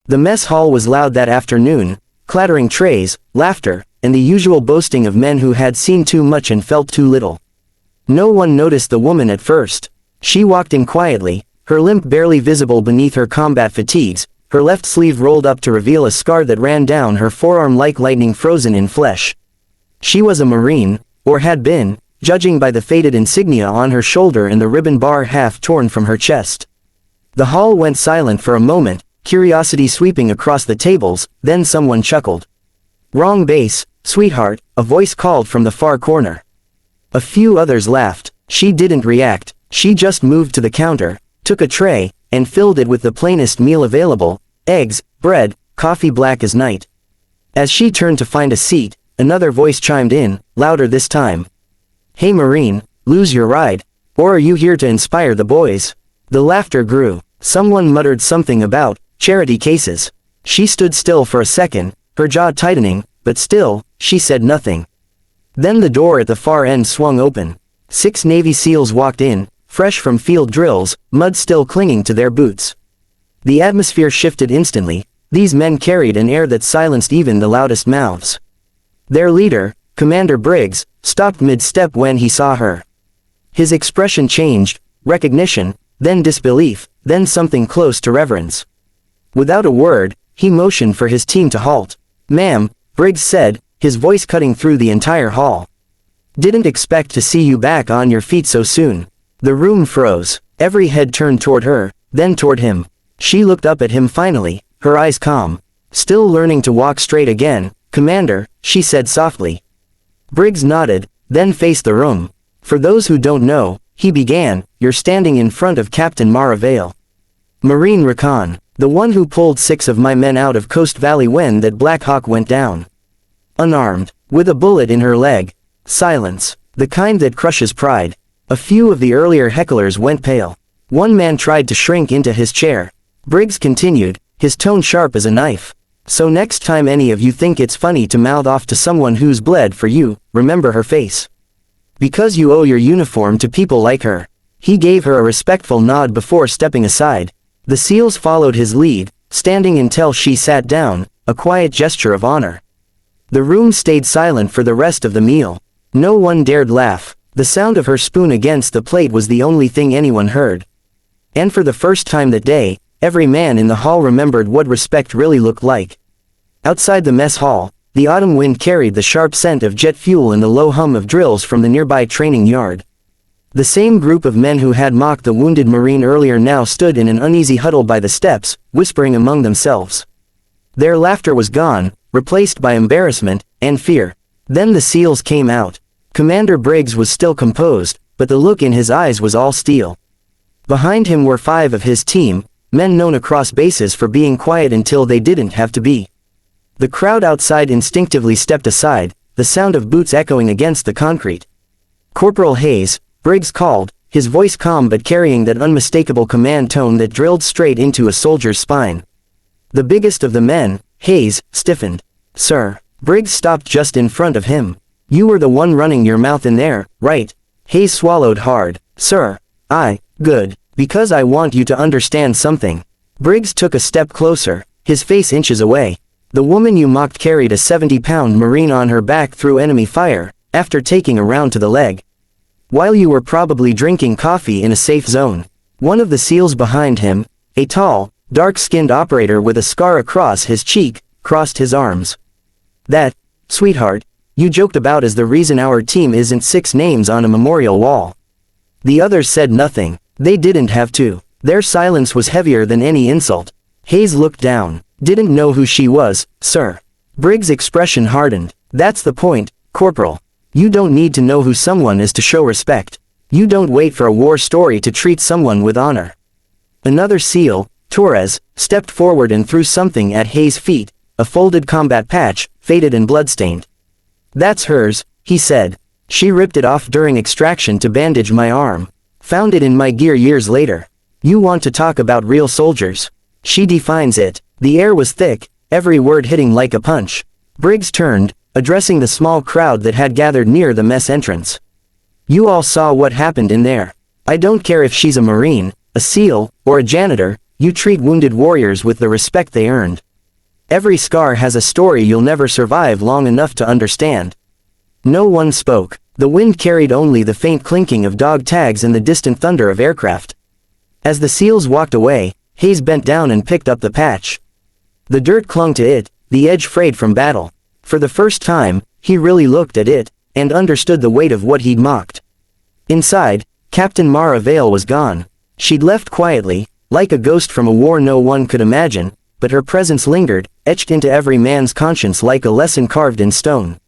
The mess hall was loud that afternoon, clattering trays, laughter, and the usual boasting of men who had seen too much and felt too little. No one noticed the woman at first. She walked in quietly, her limp barely visible beneath her combat fatigues, her left sleeve rolled up to reveal a scar that ran down her forearm like lightning frozen in flesh. She was a Marine, or had been, judging by the faded insignia on her shoulder and the ribbon bar half torn from her chest. The hall went silent for a moment, curiosity sweeping across the tables, then someone chuckled. "Wrong base, sweetheart," a voice called from the far corner. A few others laughed. She didn't react, she just moved to the counter, took a tray, and filled it with the plainest meal available, eggs, bread, coffee black as night. As she turned to find a seat, another voice chimed in, louder this time. "Hey Marine, lose your ride? Or are you here to inspire the boys?" The laughter grew. Someone muttered something about charity cases. She stood still for a second, her jaw tightening, but still, she said nothing. Then the door at the far end swung open. 6 Navy SEALs walked in, fresh from field drills, mud still clinging to their boots. The atmosphere shifted instantly. These men carried an air that silenced even the loudest mouths. Their leader, Commander Briggs, stopped mid-step when he saw her. His expression changed, recognition, then disbelief, then something close to reverence. Without a word, he motioned for his team to halt. "Ma'am," Briggs said, his voice cutting through the entire hall. "Didn't expect to see you back on your feet so soon." The room froze. Every head turned toward her, then toward him. She looked up at him finally, her eyes calm. "Still learning to walk straight again, Commander," she said softly. Briggs nodded, then faced the room. "For those who don't know," he began, "you're standing in front of Captain Mara Vale. Marine Recon, the one who pulled 6 of my men out of Coast Valley when that Black Hawk went down. Unarmed, with a bullet in her leg. Silence, the kind that crushes pride." A few of the earlier hecklers went pale. One man tried to shrink into his chair. Briggs continued, his tone sharp as a knife. "So next time any of you think it's funny to mouth off to someone who's bled for you, remember her face. Because you owe your uniform to people like her." He gave her a respectful nod before stepping aside. The SEALs followed his lead, standing until she sat down, a quiet gesture of honor. The room stayed silent for the rest of the meal. No one dared laugh. The sound of her spoon against the plate was the only thing anyone heard. And for the first time that day, every man in the hall remembered what respect really looked like. Outside the mess hall, the autumn wind carried the sharp scent of jet fuel and the low hum of drills from the nearby training yard. The same group of men who had mocked the wounded Marine earlier now stood in an uneasy huddle by the steps, whispering among themselves. Their laughter was gone, replaced by embarrassment and fear. Then the SEALs came out. Commander Briggs was still composed, but the look in his eyes was all steel. Behind him were 5 of his team, men known across bases for being quiet until they didn't have to be. The crowd outside instinctively stepped aside, the sound of boots echoing against the concrete. "Corporal Hayes," Briggs called, his voice calm but carrying that unmistakable command tone that drilled straight into a soldier's spine. The biggest of the men, Hayes, stiffened. "Sir." Briggs stopped just in front of him. "You were the one running your mouth in there, right?" Hayes swallowed hard. "Sir. Good. Because I want you to understand something." Briggs took a step closer, his face inches away. "The woman you mocked carried a 70-pound Marine on her back through enemy fire, after taking a round to the leg. While you were probably drinking coffee in a safe zone." One of the SEALs behind him, a tall, dark-skinned operator with a scar across his cheek, crossed his arms. "That, sweetheart, you joked about is the reason our team isn't 6 names on a memorial wall." The others said nothing. They didn't have to. Their silence was heavier than any insult. Hayes looked down. "Didn't know who she was, sir." Briggs' expression hardened. "That's the point, Corporal. You don't need to know who someone is to show respect. You don't wait for a war story to treat someone with honor." Another SEAL, Torres, stepped forward and threw something at Hayes' feet, a folded combat patch, faded and bloodstained. "That's hers," he said. "She ripped it off during extraction to bandage my arm. Found it in my gear years later. You want to talk about real soldiers? She defines it." The air was thick, every word hitting like a punch. Briggs turned, addressing the small crowd that had gathered near the mess entrance. "You all saw what happened in there. I don't care if she's a Marine, a SEAL, or a janitor, You treat wounded warriors with the respect they earned. Every scar has a story you'll never survive long enough to understand. No one spoke. The wind carried only the faint clinking of dog tags and the distant thunder of aircraft. As the SEALs walked away, Hayes bent down and picked up the patch. The dirt clung to it, the edge frayed from battle. For the first time, he really looked at it, and understood the weight of what he'd mocked. Inside, Captain Mara Vale was gone. She'd left quietly, like a ghost from a war no one could imagine, but her presence lingered, etched into every man's conscience like a lesson carved in stone.